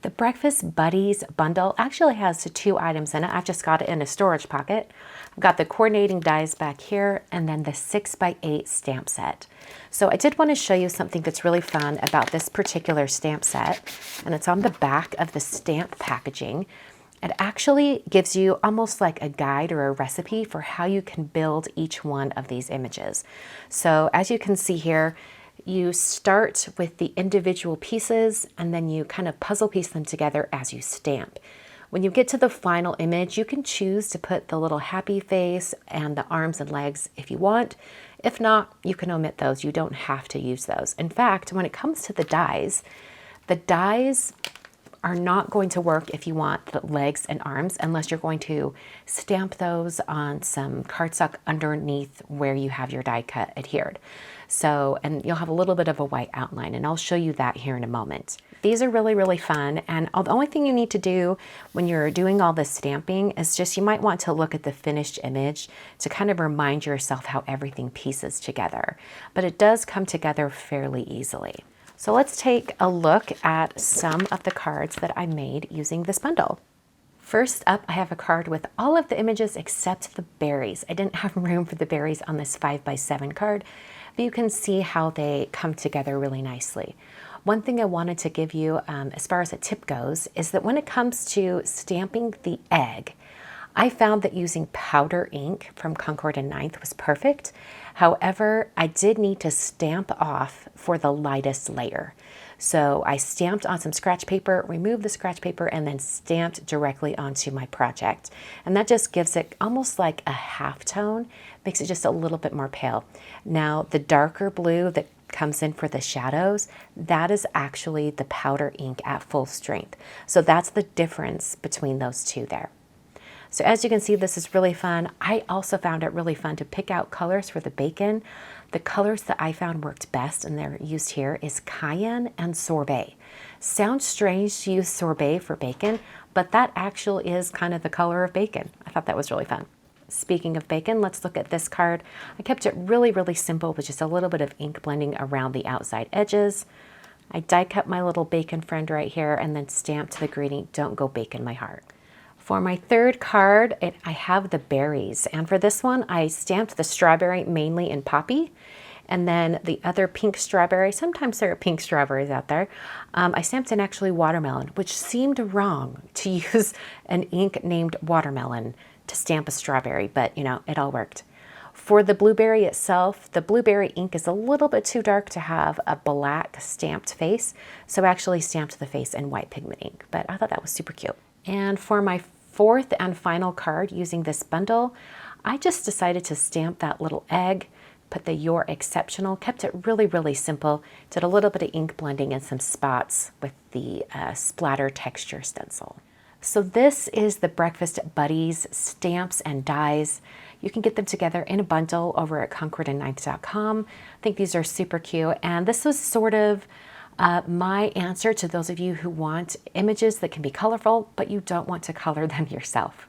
The Breakfast Buddies bundle actually has 2 items in it. I've just got it in a storage pocket. I've got the coordinating dies back here and then the 6x8 stamp set. So I did want to show you something that's really fun about this particular stamp set, and it's on the back of the stamp packaging. It actually gives you almost like a guide or a recipe for how you can build each one of these images. So as you can see here, you start with the individual pieces and then you kind of puzzle piece them together as you stamp. When you get to the final image, you can choose to put the little happy face and the arms and legs if you want. If not, you can omit those. You don't have to use those. In fact, when it comes to the dies are not going to work if you want the legs and arms unless you're going to stamp those on some cardstock underneath where you have your die cut adhered. So, and you'll have a little bit of a white outline, and I'll show you that here in a moment. These are really, really fun, and the only thing you need to do when you're doing all this stamping is just you might want to look at the finished image to kind of remind yourself how everything pieces together. But it does come together fairly easily. So let's take a look at some of the cards that I made using this bundle. First up, I have a card with all of the images except the berries. I didn't have room for the berries on this 5x7 card, but you can see how they come together really nicely. One thing I wanted to give you as far as a tip goes is that when it comes to stamping the egg, I found that using powder ink from Concord and Ninth was perfect. However, I did need to stamp off for the lightest layer. So I stamped on some scratch paper, removed the scratch paper, and then stamped directly onto my project. And that just gives it almost like a half tone, makes it just a little bit more pale. Now, the darker blue that comes in for the shadows, that is actually the powder ink at full strength. So that's the difference between those two there. So as you can see, this is really fun. I also found it really fun to pick out colors for the bacon. The colors that I found worked best, and they're used here, is cayenne and sorbet. Sounds strange to use sorbet for bacon, but that actually is kind of the color of bacon. I thought that was really fun. Speaking of bacon, let's look at this card. I kept it really, really simple with just a little bit of ink blending around the outside edges. I die cut my little bacon friend right here and then stamped the greeting, "Don't go bacon my heart." For my third card, I have the berries, and for this one, I stamped the strawberry mainly in poppy, and then the other pink strawberry, sometimes there are pink strawberries out there, I stamped in actually watermelon, which seemed wrong to use an ink named watermelon to stamp a strawberry, but you know, it all worked. For the blueberry itself, the blueberry ink is a little bit too dark to have a black stamped face, so I actually stamped the face in white pigment ink, but I thought that was super cute. And for my fourth and final card using this bundle, I just decided to stamp that little egg, put the "You're Exceptional," kept it really, really simple, did a little bit of ink blending in some spots with the splatter texture stencil. So this is the Breakfast Buddies stamps and dies. You can get them together in a bundle over at concordandninth.com. I think these are super cute, and this was sort of my answer to those of you who want images that can be colorful, but you don't want to color them yourself.